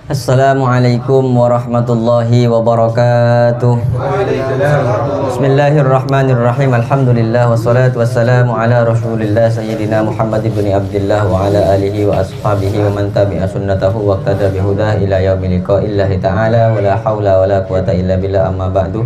Assalamualaikum warahmatullahi wabarakatuh. Bismillahirrahmanirrahim. Alhamdulillah wassalatu wassalamu ala Rasulillah sayyidina Muhammad ibn Abdullah wa ala alihi wa ashabihi wa man tabi'a sunnatahu wa iqtada bihudah ila yaumil liqa'illahi ta'ala wa la haula wa la quwata illa billah, amma ba'du.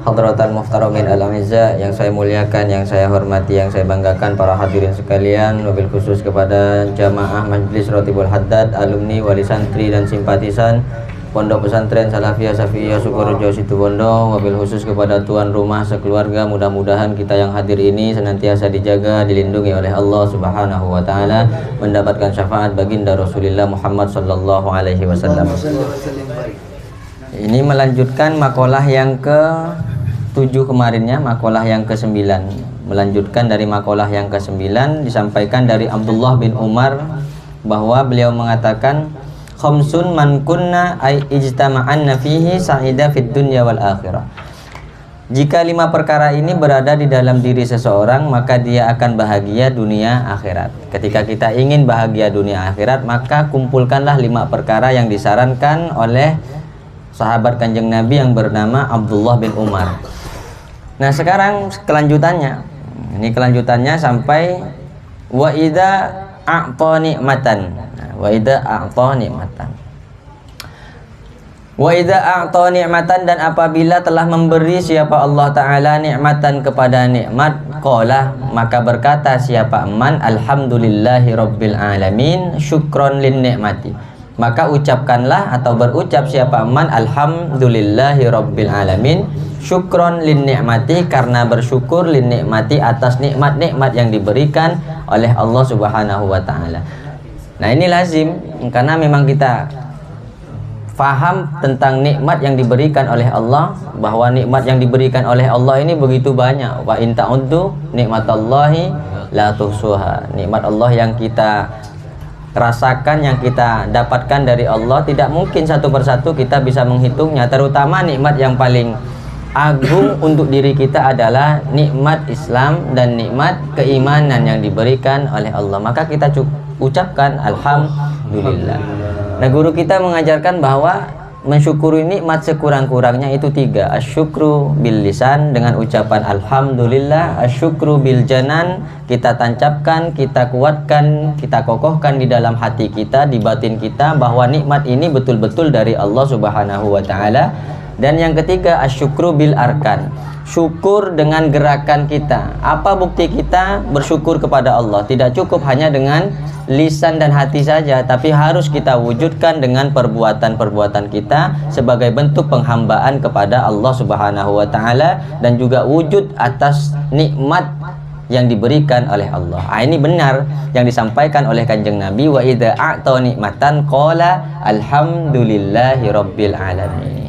Hadratal muhtaramin al-a'izza, yang saya muliakan, yang saya hormati, yang saya banggakan, para hadirin sekalian, wabil khusus kepada jamaah Majlis Rotibul Haddad, alumni, wali santri dan simpatisan Pondok Pesantren Salafiyah Safiyah Sukorejo Situbondo, wabil khusus kepada tuan rumah sekeluarga. Mudah-mudahan kita yang hadir ini senantiasa dijaga, dilindungi oleh Allah Subhanahu wa taala, mendapatkan syafaat baginda Rasulullah Muhammad sallallahu alaihi wasallam. Ini melanjutkan makalah yang ke-7 kemarinnya, makalah yang ke-9. Melanjutkan dari makalah yang ke-9, disampaikan dari Abdullah bin Umar bahwa beliau mengatakan, khamsun man kunna ay ijtama'anna fihi sa'ida fid dunya wal akhirah. Jika 5 perkara ini berada di dalam diri seseorang, maka dia akan bahagia dunia akhirat. Ketika kita ingin bahagia dunia akhirat, maka kumpulkanlah 5 perkara yang disarankan oleh sahabat Kanjeng Nabi yang bernama Abdullah bin Umar. Nah, sekarang kelanjutannya. Ini kelanjutannya sampai wa idza a'ta ni'matan. Wa idza a'ta ni'matan. Wa idza a'ta ni'matan, dan apabila telah memberi siapa Allah taala nikmatan kepada nikmat, qala, maka berkata siapa man, alhamdulillahi rabbil alamin syukron lin nikmati. Maka ucapkanlah atau berucap siapa man, alhamdulillahi rabbil alamin syukron lin ni'mati, karena bersyukur lin ni'mati, atas nikmat-nikmat yang diberikan oleh Allah Subhanahu wa taala. Nah, ini lazim karena memang kita faham tentang nikmat yang diberikan oleh Allah, bahwa nikmat yang diberikan oleh Allah ini begitu banyak. Wa in ta'uddu nikmatallahi la tuhsuha. Nikmat Allah yang kita rasakan, yang kita dapatkan dari Allah, tidak mungkin satu persatu kita bisa menghitungnya. Terutama nikmat yang paling agung untuk diri kita adalah nikmat Islam dan nikmat keimanan yang diberikan oleh Allah. Maka kita ucapkan alhamdulillah. Nah, guru kita mengajarkan bahwa mensyukuri nikmat sekurang-kurangnya itu 3. Asyukru bil lisan, dengan ucapan alhamdulillah. Asyukru bil janan, kita tancapkan, kita kuatkan, kita kokohkan di dalam hati kita, di batin kita, bahwa nikmat ini betul-betul dari Allah Subhanahu wa taala. Dan yang ketiga, asyukru bil arkan, syukur dengan gerakan kita. Apa bukti kita bersyukur kepada Allah? Tidak cukup hanya dengan lisan dan hati saja, tapi harus kita wujudkan dengan perbuatan-perbuatan kita sebagai bentuk penghambaan kepada Allah Subhanahu wa taala, dan juga wujud atas nikmat yang diberikan oleh Allah. Ini benar yang disampaikan oleh Kanjeng Nabi, wa idza a'ta nikmatan qala alhamdulillahi rabbil alamin.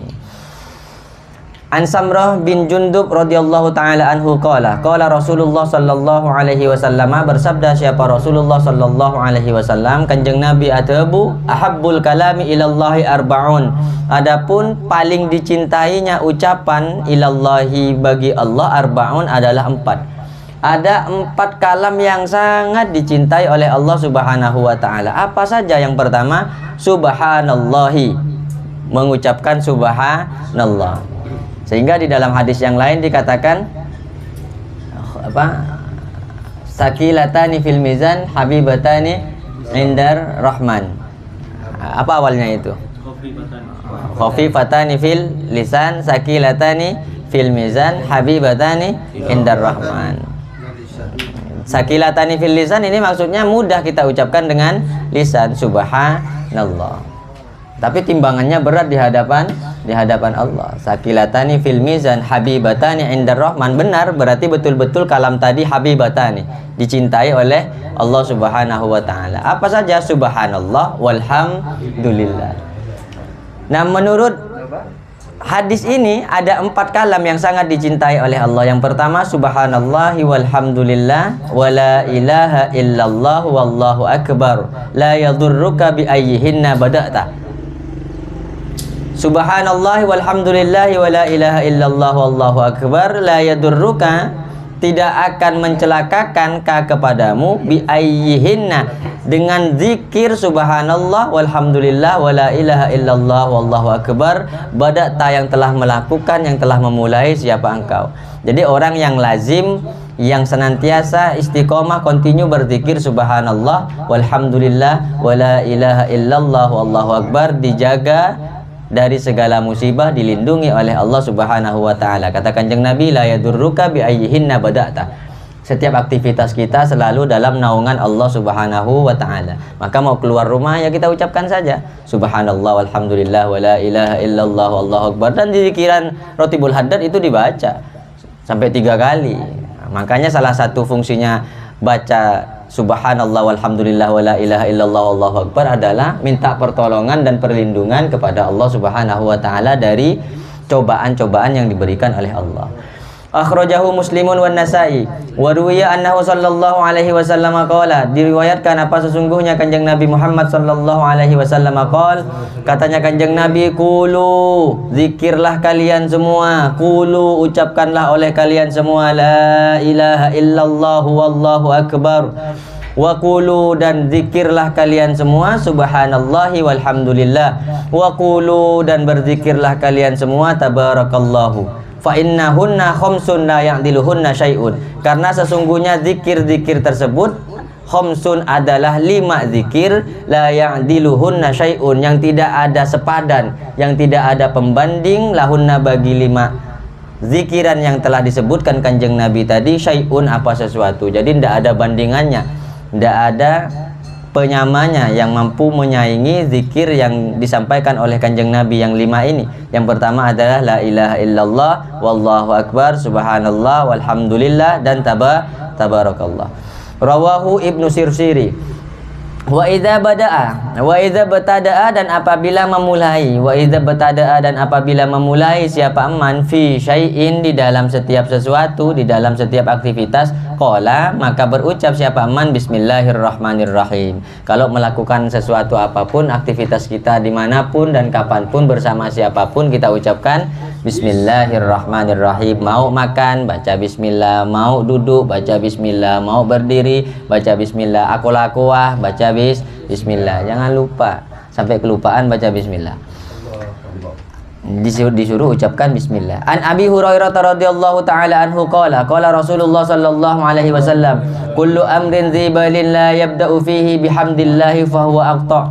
An Samrah bin Jundub radhiyallahu taala anhu qala Rasulullah sallallahu alaihi wasallam, bersabda siapa Rasulullah sallallahu alaihi wasallam, Kanjeng Nabi atabu ahabbul kalami ilallahi arbaun. Adapun paling dicintainya ucapan ilallahi bagi Allah, arbaun adalah 4. Ada 4 kalam yang sangat dicintai oleh Allah Subhanahu wa taala. Apa saja? Yang pertama, subhanallahi, mengucapkan subhanallah. Sehingga di dalam hadis yang lain dikatakan apa? Sakilatani fil mizan habibatani indar rahman. Apa awalnya itu? Khafifatani fil lisan, sakilatani fil mizan habibatani indar rahman. Sakilatani fil lisan ini maksudnya mudah kita ucapkan dengan lisan, subhanallah. Tapi timbangannya berat di hadapan Allah. Sakilatani fil mizan habibatani indar rahman, benar, berarti betul-betul kalam tadi habibatani, dicintai oleh Allah Subhanahu wa taala. Apa saja? Subhanallah walhamdulillah. Nah, menurut hadis ini ada 4 kalam yang sangat dicintai oleh Allah. Yang pertama, subhanallahi walhamdulillah wala ilaha illallah wallahu akbar la yadurruka bi ayyihinna bada'ta. Subhanallahi walhamdulillahi wala ilaha illallah wallahu akbar la yadurruka, tidak akan mencelakakan kepadamu bi ayyihinna, dengan zikir subhanallah walhamdulillah wala ilaha illallah wallahu akbar bada'ta, yang telah melakukan, yang telah memulai siapa engkau. Jadi orang yang lazim, yang senantiasa istiqomah continue berzikir subhanallah walhamdulillah wala ilaha illallah wallahu akbar, dijaga dari segala musibah, dilindungi oleh Allah Subhanahu wa taala. Kata Kanjeng Nabi, la yadurruka bi ayyihinna bada'ta. Setiap aktivitas kita selalu dalam naungan Allah Subhanahu wa taala. Maka mau keluar rumah ya kita ucapkan saja subhanallah walhamdulillah wala ilaha illallah wallahu akbar, dan di zikiran Rotibul Haddad itu dibaca sampai 3 kali. Makanya salah satu fungsinya baca subhanallah walhamdulillah wala ilaha illallah wallahu akbar adalah minta pertolongan dan perlindungan kepada Allah Subhanahu wa taala dari cobaan-cobaan yang diberikan oleh Allah. Akhrajahu Muslimun wan Nasa'i wa ruwiya annahu sallallahu alaihi wasallam qala, diriwayatkan apa sesungguhnya Kanjeng Nabi Muhammad sallallahu alaihi wasallam qala, katanya Kanjeng Nabi, qulu, zikirlah kalian semua, qulu, ucapkanlah oleh kalian semua, la ilaha illallah wallahu akbar, wa qulu, dan zikirlah kalian semua subhanallahi walhamdulillah, wa qulu, dan berzikirlah kalian semua tabarakallahu, fa innahunna khamsun la ya'diluhunna syai'un, karena sesungguhnya zikir-zikir tersebut khamsun adalah 5 zikir, la ya'diluhunna syai'un, yang tidak ada sepadan, yang tidak ada pembanding, lahunna, bagi 5 zikiran yang telah disebutkan Kanjeng Nabi tadi, syai'un, apa sesuatu. Jadi tidak ada bandingannya, tidak ada penyamanya yang mampu menyaingi zikir yang disampaikan oleh Kanjeng Nabi yang 5 ini. Yang pertama adalah la ilaha illallah wallahu akbar subhanallah walhamdulillah dan tabarakallah. Rawahu Ibnu Sirsiri. Wa idza bada'a, wa idza batada'a, dan apabila memulai, wa idza batada'a, dan apabila memulai siapa man fi syai'in, di dalam setiap sesuatu, di dalam setiap aktivitas, qala, maka berucap siapa man bismillahirrahmanirrahim. Kalau melakukan sesuatu apapun, aktivitas kita dimanapun dan kapanpun, bersama siapapun, kita ucapkan bismillahirrahmanirrahim. Mau makan, baca bismillah. Mau duduk, baca bismillah. Mau berdiri, baca bismillah. Akul-akuah, baca bismillah. Jangan lupa, sampai kelupaan baca bismillah. Disuruh ucapkan bismillah. An Abi Hurairah radhiyallahu taala anhu qala Rasulullah sallallahu alaihi wasallam, kullu amrin dzibalin la yabda'u fihi bihamdillah fa huwa aqta.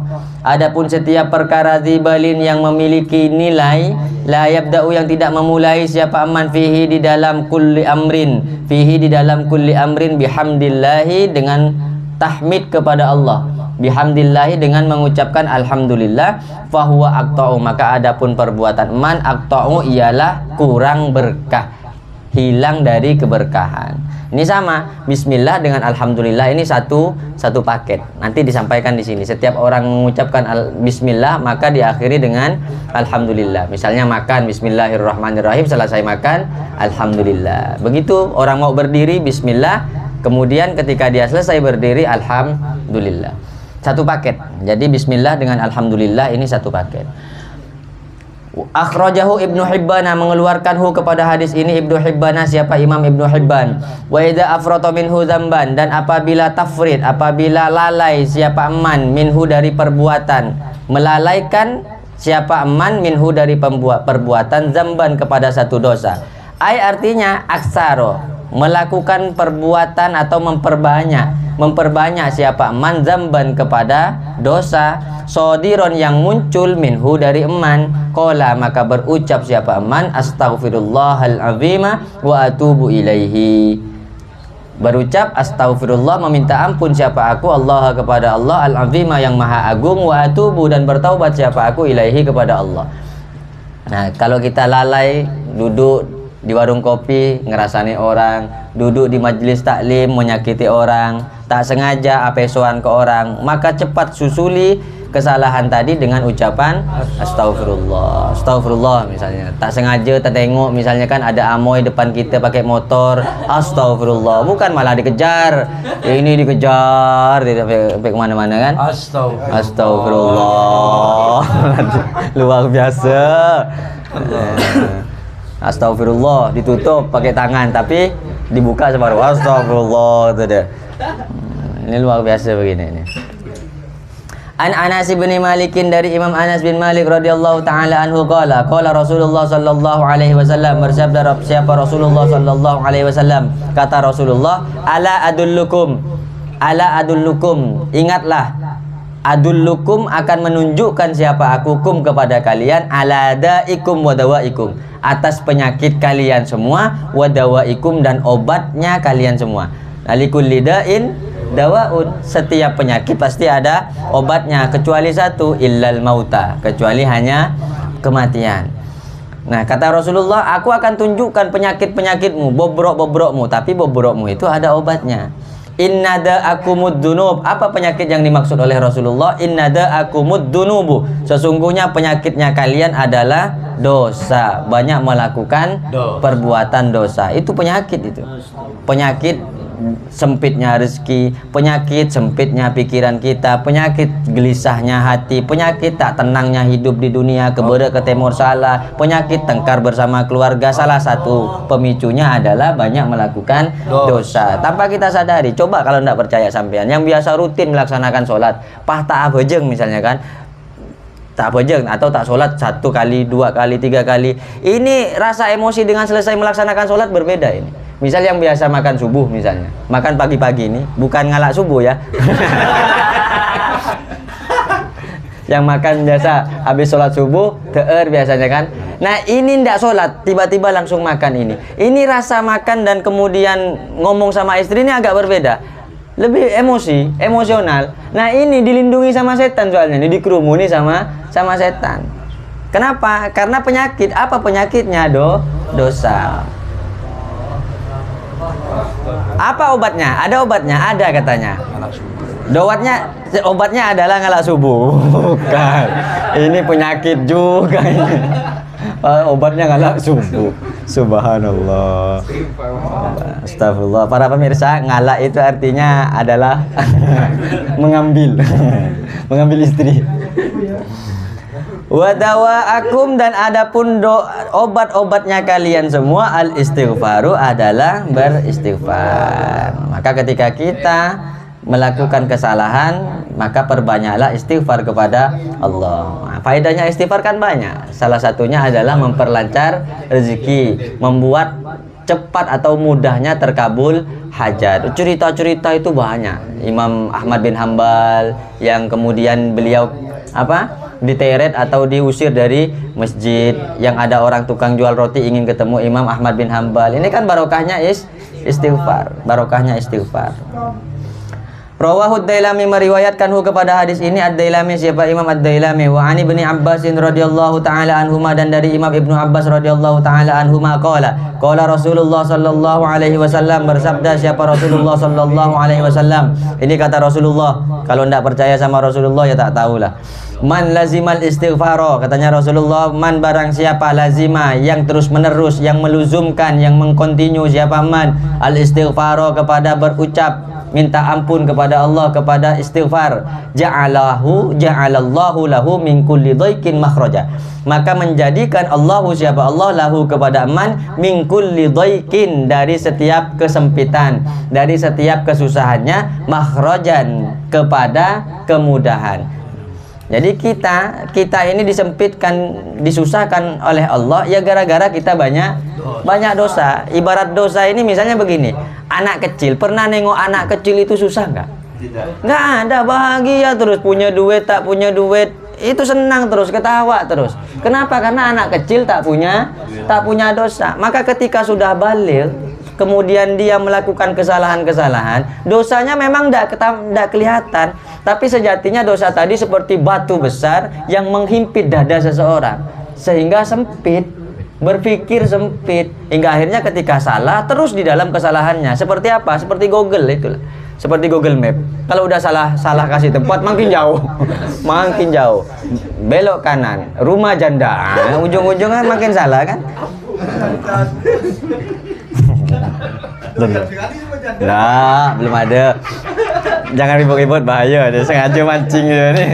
Adapun setiap perkara dzibalin yang memiliki nilai, la yabda'u, yang tidak memulai siapa aman, fihi, di dalam kulli amrin, fihi, di dalam kulli amrin, bihamdillahi, dengan tahmid kepada Allah, bihamdillahi, dengan mengucapkan alhamdulillah, fahuwa aqta'u, maka adapun perbuatan man aqta'u ialah kurang berkah, hilang dari keberkahan. Ini sama, bismillah dengan alhamdulillah, ini satu paket. Nanti disampaikan di sini. Setiap orang mengucapkan bismillah maka diakhiri dengan alhamdulillah. Misalnya makan, bismillahirrahmanirrahim, selesai makan alhamdulillah. Begitu orang mau berdiri, bismillah, kemudian ketika dia selesai berdiri, alhamdulillah. Satu paket. Jadi bismillah dengan alhamdulillah ini satu paket. Akhrajahu Ibnu Hibban, mengeluarkan kepada hadis ini Ibnu Hibban, siapa Imam Ibnu Hibban. Wa idza afrata minhu dzamban, dan apabila tafrid, apabila lalai siapa man minhu dari perbuatan, melalaikan siapa man minhu dari perbuatan, dzamban kepada satu dosa. Ai artinya aksaro, melakukan perbuatan atau memperbanyak siapa man dzamban kepada dosa, sodiron yang muncul minhu dari eman, qala, maka berucap siapa eman, astaghfirullahal azima wa atubu ilaihi, berucap astaghfirullah, meminta ampun siapa aku, Allah, kepada Allah, al azima, yang maha agung, wa atubu, dan bertaubat siapa aku, ilaihi, kepada Allah. Nah, kalau kita lalai duduk di warung kopi ngerasani orang, duduk di majelis taklim menyakiti orang, tak sengaja apesoan ke orang, maka cepat susuli kesalahan tadi dengan ucapan astagfirullah. Astagfirullah misalnya. Tak sengaja tertengok misalnya kan ada amoy depan kita pakai motor, astagfirullah. Bukan malah dikejar. Ini dikejar sampai kemana-mana kan? Astagfirullah. Luar biasa. Astagfirullah ditutup pakai tangan tapi dibuka separuh. Astagfirullah itu dia. Ini luar biasa begini ini. An Anas bin Malik dari Imam Anas bin Malik radhiyallahu taala anhu qala Rasulullah sallallahu alaihi wasallam, bersabda siapa Rasulullah sallallahu alaihi wasallam, kata Rasulullah, ala adullukum, ingatlah, adullukum akan menunjukkan siapa akukum kepada kalian, ala daikum wa dawaikum, atas penyakit kalian semua, wa dawaikum dan obatnya kalian semua. Likulli da'in dawaun, setiap penyakit pasti ada obatnya kecuali satu, illal mauta, kecuali hanya kematian. Nah, kata Rasulullah, aku akan tunjukkan penyakit-penyakitmu, bobrok-bobrokmu, tapi bobrokmu itu ada obatnya. Innada akumud dunub. Apa penyakit yang dimaksud oleh Rasulullah? Innada akumud dunubu, sesungguhnya penyakitnya kalian adalah dosa, banyak melakukan perbuatan dosa. Itu penyakit itu. Penyakit sempitnya rezeki, penyakit sempitnya pikiran kita, penyakit gelisahnya hati, penyakit tak tenangnya hidup di dunia, kebere ke timur salah, penyakit tengkar bersama keluarga. Salah satu pemicunya adalah banyak melakukan dosa tanpa kita sadari. Coba kalau tidak percaya sampean yang biasa rutin melaksanakan sholat, tak abejeng misalnya kan, tak abejeng atau tak sholat 1 kali, 2 kali, 3 kali, ini rasa emosi dengan selesai melaksanakan sholat berbeda ini. Misal yang biasa makan subuh misalnya, makan pagi-pagi ini, bukan ngalak subuh ya. Yang makan biasa habis sholat subuh, teer biasanya kan. Nah ini ndak sholat, tiba-tiba langsung makan ini. Ini rasa makan dan kemudian ngomong sama istri ini agak berbeda. Lebih emosional. Nah ini dilindungi sama setan soalnya, ini dikerumuni sama setan. Kenapa? Karena penyakit. Apa penyakitnya? Dosa. Apa obatnya? Ada obatnya, ada katanya. Obatnya adalah ngalak subuh. Bukan. Ini penyakit juga ini. Obatnya ngalak subuh. Subhanallah. Astagfirullah. Para pemirsa, ngalak itu artinya adalah mengambil istri. Wadawaakum, dan adapun obat-obatnya kalian semua, al istighfaru adalah beristighfar. Maka ketika kita melakukan kesalahan, maka perbanyaklah istighfar kepada Allah. Nah, faedahnya istighfar kan banyak. Salah satunya adalah memperlancar rezeki, membuat cepat atau mudahnya terkabul hajat. Cerita-cerita itu banyak. Imam Ahmad bin Hambal yang kemudian beliau diteret atau diusir dari masjid, yang ada orang tukang jual roti ingin ketemu Imam Ahmad bin Hambal. Ini kan barokahnya istighfar. Rawahu Ad-Dailami, meriwayatkanhu kepada hadis ini Ad-Dailami, siapa Imam Ad-Dailami. Wa ani ibni Abbasin radhiyallahu taala anhuma, dan dari Imam Ibnu Abbas radhiyallahu taala anhuma qala Rasulullah sallallahu alaihi wasallam, bersabda siapa Rasulullah sallallahu alaihi wasallam. Ini kata Rasulullah. Kalau tidak percaya sama Rasulullah ya tak tahulah. Man lazimal istighfaro, katanya Rasulullah, man barang siapa lazima, yang terus menerus, yang meluzumkan, yang mengkontinu, siapa man al istighfaro, kepada berucap minta ampun kepada Allah, kepada istighfar, ja'alallahu lahu min kulli dhaikin makhraja, maka menjadikan Allahu, siapa Allah, lahu kepada man, min kulli dhaikin, dari setiap kesempitan, dari setiap kesusahannya, makhrajan, kepada kemudahan. Jadi kita ini disempitkan, disusahkan oleh Allah ya gara-gara kita banyak dosa. Ibarat dosa ini misalnya begini, anak kecil, pernah nengok anak kecil itu susah nggak? Nggak ada, bahagia terus, punya duit tak punya duit itu senang terus, ketawa terus. Kenapa? Karena anak kecil tak punya dosa. Maka ketika sudah baligh, kemudian dia melakukan kesalahan-kesalahan, dosanya memang tidak kelihatan, tapi sejatinya dosa tadi seperti batu besar yang menghimpit dada seseorang, sehingga sempit, berpikir sempit, hingga akhirnya ketika salah terus di dalam kesalahannya. Seperti apa? Seperti Google itulah. seperti Google Map. Kalau udah salah kasih tempat makin jauh. Makin jauh. Belok kanan, rumah janda. Ujung-ujungnya makin salah kan? Nah, belum ada. Jangan ribut-ribut, bahaya. Dia sengaja mancing dia nih.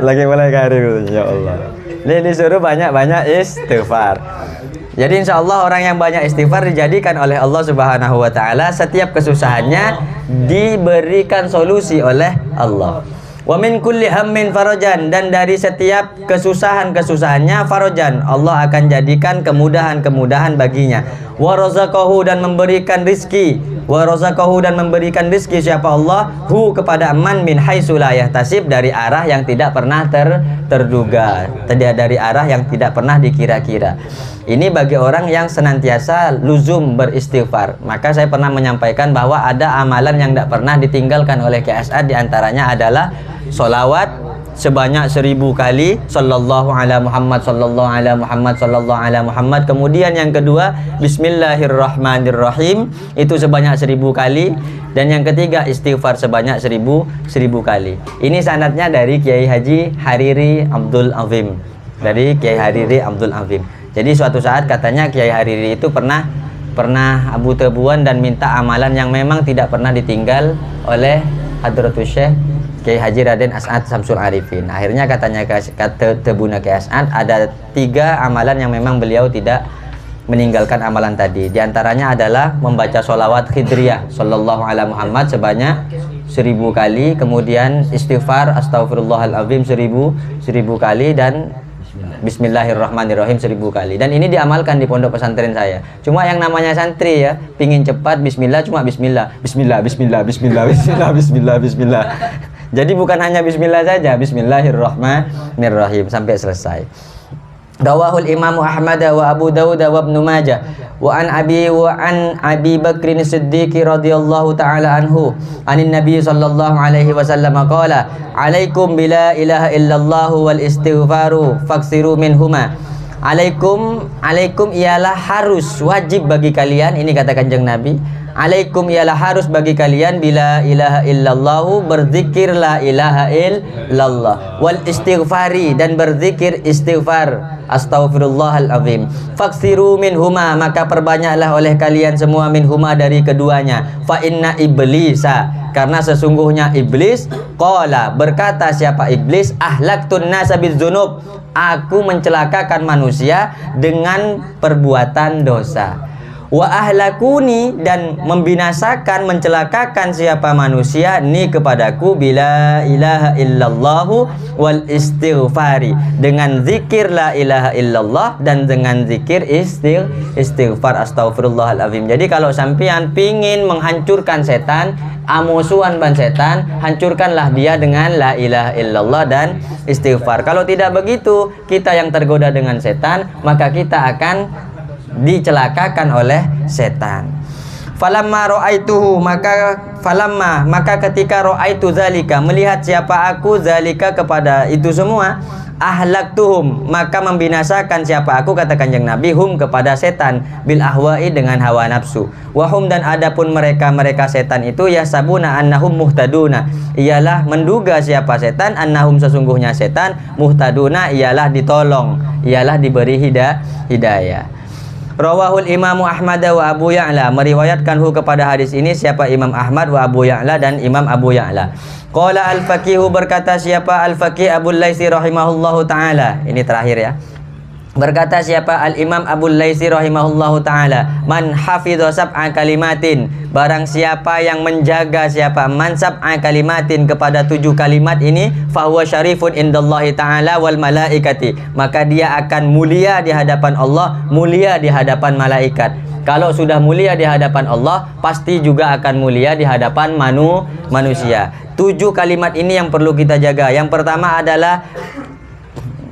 Lagi mulai karir. Ya Allah. Ini disuruh banyak-banyak istighfar. Jadi insya Allah orang yang banyak istighfar dijadikan oleh Allah Subhanahu wa Ta'ala, setiap kesusahannya diberikan solusi oleh Allah. Wa min kulli hammin farajan, dan dari setiap kesusahannya farajan, Allah akan jadikan kemudahan-kemudahan baginya. Wa razaqahu, dan memberikan rizki. Wa razaqahu, dan memberikan rizki siapa Allah hu kepada man min haitsu la yahtasib, dari arah yang tidak pernah terduga, dari arah yang tidak pernah dikira-kira. Ini bagi orang yang senantiasa luzum beristighfar. Maka saya pernah menyampaikan bahwa ada amalan yang tidak pernah ditinggalkan oleh KSA, diantaranya adalah solawat sebanyak 1000 kali, sallallahu ala Muhammad, sallallahu ala Muhammad, sallallahu ala Muhammad. Kemudian yang kedua, bismillahirrahmanirrahim, itu sebanyak 1000 kali. Dan yang ketiga, istighfar sebanyak 1000 kali. Ini sanadnya dari Kiai Haji Hariri Abdul Azim. Dari Kiai Hariri Abdul Azim. Jadi suatu saat katanya Kiai Hariri itu pernah Abu Tebuan dan minta amalan yang memang tidak pernah ditinggal oleh Hadratus Syekh Kiai Haji Raden As'ad Samsul Arifin. Akhirnya katanya kata Tebuna Kiai As'ad, ada 3 amalan yang memang beliau tidak meninggalkan amalan tadi. Di antaranya adalah membaca sholawat khidriyah sallallahu ala Muhammad sebanyak 1000 kali, kemudian istighfar astaghfirullahaladzim 1000 kali, dan bismillahirrahmanirrahim 1000 kali. Dan ini diamalkan di pondok pesantren saya. Cuma yang namanya santri ya, pingin cepat bismillah, cuma bismillah. Jadi bukan hanya bismillah saja, bismillahirrahmanirrahim sampai selesai. Rawahul Imam Ahmad wa Abu Dawud wa Ibnu Majah wa an Abi Bakrin Siddiq radhiyallahu taala anhu anin Nabi sallallahu alaihi wasallam qala alaikum bila ilaha illallah wal istighfaru faksiru minhuma. Alaikum ialah harus, wajib bagi kalian, ini kata Kanjeng Nabi. Alaikum ialah harus bagi kalian bila ilaha illallah, berzikir la ilaha illallah, wal istighfari, dan berzikir istighfar astaghfirullahalazim. Faksiru minhuma, maka perbanyaklah oleh kalian semua minhuma, dari keduanya. Fa inna iblisa, karena sesungguhnya iblis, qala, berkata siapa iblis, ahlaktun nasa bidzunub, aku mencelakakan manusia dengan perbuatan dosa. Wa ahlakuni, dan membinasakan, mencelakakan siapa manusia ni kepadaku, bila ilaha illallahu wal istighfari, dengan zikir la ilaha illallah dan dengan zikir istighfar astaghfirullahalazim. Jadi kalau sampean pingin menghancurkan setan, amusuhan ban setan, hancurkanlah dia dengan la ilaha illallah dan istighfar. Kalau tidak begitu, kita yang tergoda dengan setan, maka kita akan dicelakakan oleh setan. Falamma ra'aituhu, maka ketika ra'aitu zalika, melihat siapa aku, zalika kepada itu semua, ahlaktuhum, maka membinasakan siapa aku, kata Kanjeng Nabi, hum kepada setan, bil ahwa'i, dengan hawa nafsu. Wahum, dan adapun mereka setan itu, yasabuna annahum muhtaduna, ialah menduga siapa setan, annahum sesungguhnya setan, muhtaduna ialah ditolong, ialah diberi hidayah. Rawahul Imam Ahmad wa Abu Ya'la, meriwayatkan kepada hadis ini siapa Imam Ahmad wa Abu Ya'la dan Imam Abu Ya'la. Qala al-faqihu, berkata siapa al-faqih Abul Laitsi rahimahullahu taala. Ini terakhir ya. Berkata siapa al-Imam Abul Laitsi rahimahullahu taala, man hafidha sab'a kalimatin, barang siapa yang menjaga siapa man sab'a kalimatin, kepada 7 kalimat ini, fahuwa syarifun indallahi ta'ala wal malaikati, maka dia akan mulia di hadapan Allah, mulia di hadapan malaikat. Kalau sudah mulia di hadapan Allah, pasti juga akan mulia di hadapan manusia. 7 kalimat ini yang perlu kita jaga. Yang pertama adalah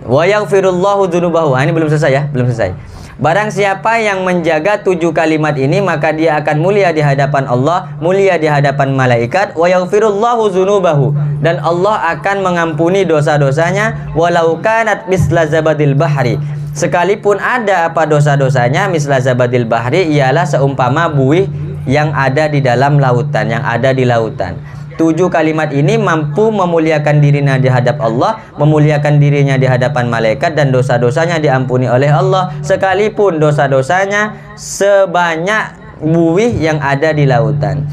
wa yaghfirullahu dzunubahu. Ini belum selesai ya, belum selesai. Barang siapa yang menjaga 7 kalimat ini, maka dia akan mulia di hadapan Allah, mulia di hadapan malaikat. Wa yaghfirullahu dzunubahu, dan Allah akan mengampuni dosa-dosanya, walau kanat misla zabadil bahri, sekalipun ada apa dosa-dosanya, misla zabadil bahri, ialah seumpama buih yang ada di dalam lautan, yang ada di lautan. 7 kalimat ini mampu memuliakan dirinya di hadap Allah, memuliakan dirinya di hadapan malaikat, dan dosa-dosanya diampuni oleh Allah sekalipun dosa-dosanya sebanyak buih yang ada di lautan.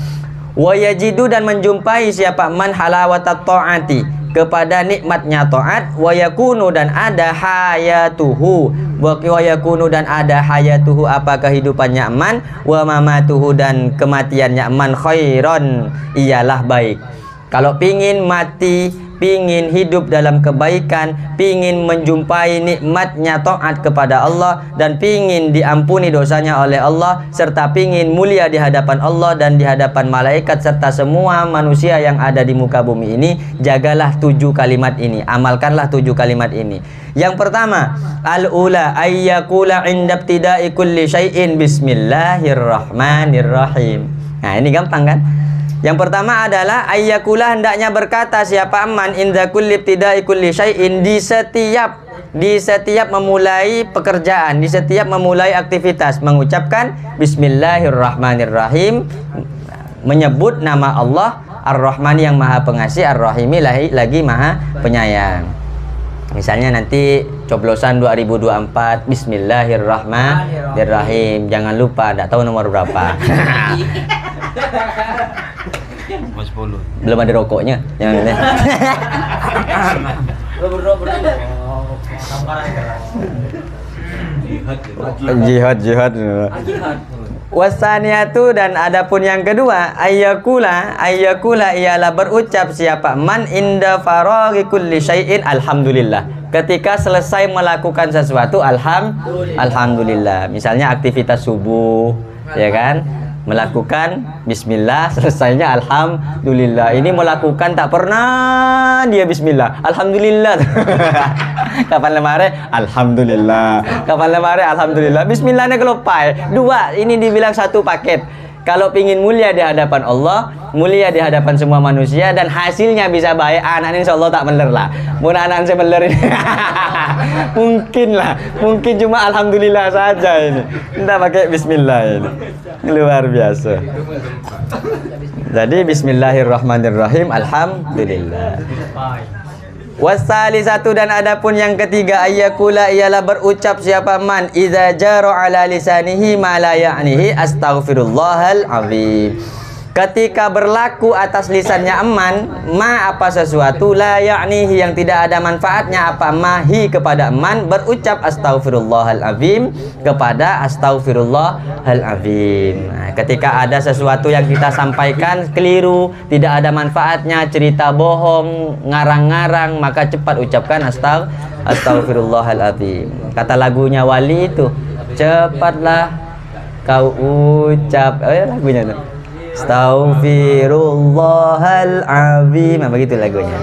Wa yajidu, dan menjumpai siapa man halawatat ta'ati, kepada nikmatnya taat. Wa yakunu, dan ada hayatuhu, wa yakunu, dan ada hayatuhu, apa kehidupannya man, wa mamatuhu, dan kematiannya man, khairon, ialah baik. Kalau pingin mati, pingin hidup dalam kebaikan, pingin menjumpai nikmatnya taat kepada Allah, dan pingin diampuni dosanya oleh Allah, serta pingin mulia di hadapan Allah dan di hadapan malaikat serta semua manusia yang ada di muka bumi ini, jagalah 7 kalimat ini, amalkanlah 7 kalimat ini. Yang pertama, al-ula ayyakula inda ibtida'i kulli syai'in bismillahirrahmanirrahim. Nah, ini gampang kan? Yang pertama adalah ayyakula, hendaknya berkata siapa man inda kulli ibtida'i kulli syai'in, di setiap memulai pekerjaan, di setiap memulai aktivitas, mengucapkan bismillahirrahmanirrahim, menyebut nama Allah Ar-Rahman yang Maha Pengasih, Ar-Rahimi lagi Maha Penyayang. Misalnya nanti coblosan 2024 bismillahirrahmanirrahim, jangan lupa, enggak tahu nomor berapa. Belum ada rokoknya. Jihad. Wasaniatu, dan adapun yang kedua, ayyakula ialah berucap siapa man inda faraghi kulli syai'in alhamdulillah, ketika selesai melakukan sesuatu alhamdulillah. Misalnya aktivitas subuh, ya kan, melakukan bismillah, selesainya alhamdulillah. Ini melakukan tak pernah dia bismillah, alhamdulillah. Kapan lemare? Alhamdulillah. Kapan lemare? Alhamdulillah. Bismillahnya kelopai. 2, ini dibilang satu paket. Kalau pingin mulia di hadapan Allah, mulia di hadapan semua manusia, dan hasilnya bisa baik, anak insya Allah tak meler lah. Mun anak saya meler ini. Mungkin cuma alhamdulillah saja ini. Tidak pakai bismillah ini. Luar biasa. Jadi bismillahirrahmanirrahim, alhamdulillah. Wasalisatu, dan adapun yang ketiga, ayyakula ialah berucap siapa man idza jara ala lisanihi ma la ya'nihi astaghfirullahal azim, ketika berlaku atas lisannya eman ma apa sesuatu la ya'nihi yang tidak ada manfaatnya apa mahi kepada eman, berucap astaghfirullahal azim kepada astaghfirullahal azim. Nah, ketika ada sesuatu yang kita sampaikan keliru, tidak ada manfaatnya, cerita bohong, ngarang-ngarang, maka cepat ucapkan astaghfirullahal azim. Kata lagunya Wali itu, cepatlah kau ucap, lagunya tuh, astaghfirullahal azim. Begitu lagunya.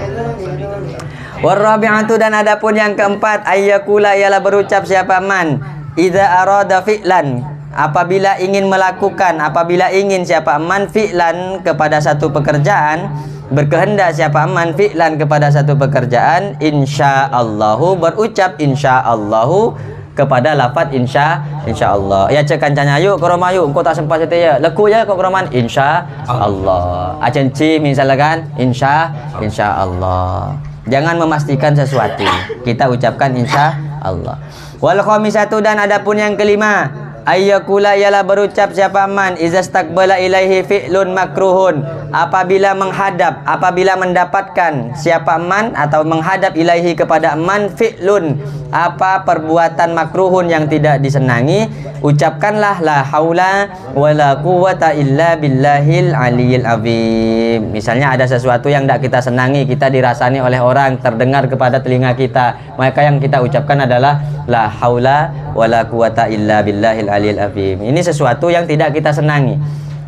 Warabi'atu, dan adapun yang keempat, ayyakula ialah berucap siapa man idza arada fi'lan, apabila ingin melakukan, apabila ingin siapa man fi'lan kepada satu pekerjaan, berkehendak siapa man fi'lan kepada satu pekerjaan, insyaallahu, berucap insyaallahu kepada lafaz insyaallah. Ya cekancanya yuk koroma yuk, engkau tak sempat setia leku ya kok koroman insyaallah. Acenci misalnya kan insyaallah. Jangan memastikan sesuatu, kita ucapkan insyaallah. Wal khamisatu, dan adapun yang kelima, ayyakula ialah berucap siapa man izastaqbala ilaihi fi'lun makruhun, apabila menghadap, apabila mendapatkan siapa man atau menghadap ilaihi kepada man fi'lun, apa perbuatan makruhun yang tidak disenangi, ucapkanlah la haula wala quwata illa billahil aliyil azim. Misalnya ada sesuatu yang tidak kita senangi, kita dirasani oleh orang, terdengar kepada telinga kita, maka yang kita ucapkan adalah la haula wala quwata illa billahil aliyil azim. Ini sesuatu yang tidak kita senangi,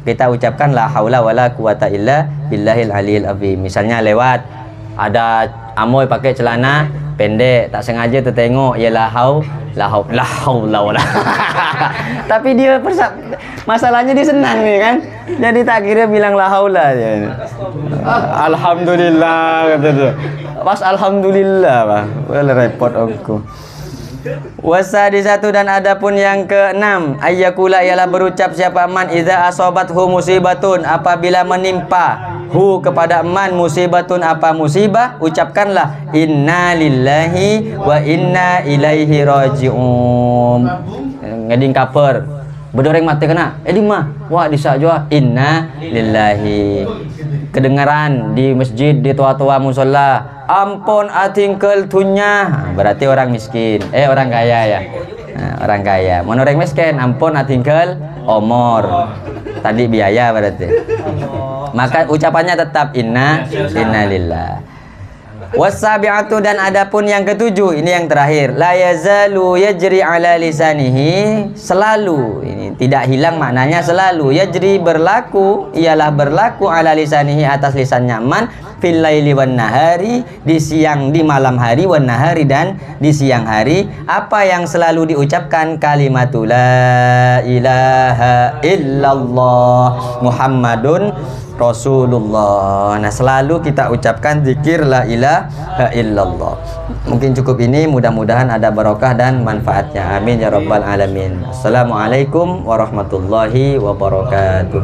kita ucapkan la haula wala quwata illa billahil aliyil azim. Misalnya lewat, ada amoy pakai celana pendek, tak sengaja tertengok, ya la haula wala. Tapi dia masalahnya dia senang nih kan, jadi tak kira bilang la haula aja. Alhamdulillah kata dia. Pas alhamdulillah bah, boleh repot aku. Wasadisatu dan adapun yang keenam, ayyakula ialah berucap siapa man idza asobathu musibatun, apabila menimpa hu kepada man musibatun apa musibah, ucapkanlah inna lillahi wa inna ilaihi raji'un. Ngading kaper bedoreng mati kena di mah wah disa jua inna lillahi. Kedengaran di masjid di tua-tua musola, ampun atingkel tunya, berarti orang miskin, orang kaya ya. Nah, orang kaya. Mun orang miskin, ampun atingkel omor. Tadi biaya berarti. Maka ucapannya tetap inna lillah. Wasabi'atu dan adapun yang ketujuh, ini yang terakhir, la yazalu yajri ala lisanihi, selalu, ini tidak hilang maknanya selalu, yajri berlaku, ialah berlaku ala lisanihi atas lisannya man fil laili wan nahari, di siang di malam hari, wan nahari dan di siang hari, apa yang selalu diucapkan kalimatul la ilaha illallah Muhammadun Rasulullah. Nah, selalu kita ucapkan zikir la ilaha illallah. Mungkin cukup ini, mudah-mudahan ada barokah dan manfaatnya. Amin ya rabbal alamin. Assalamualaikum warahmatullahi wabarakatuh.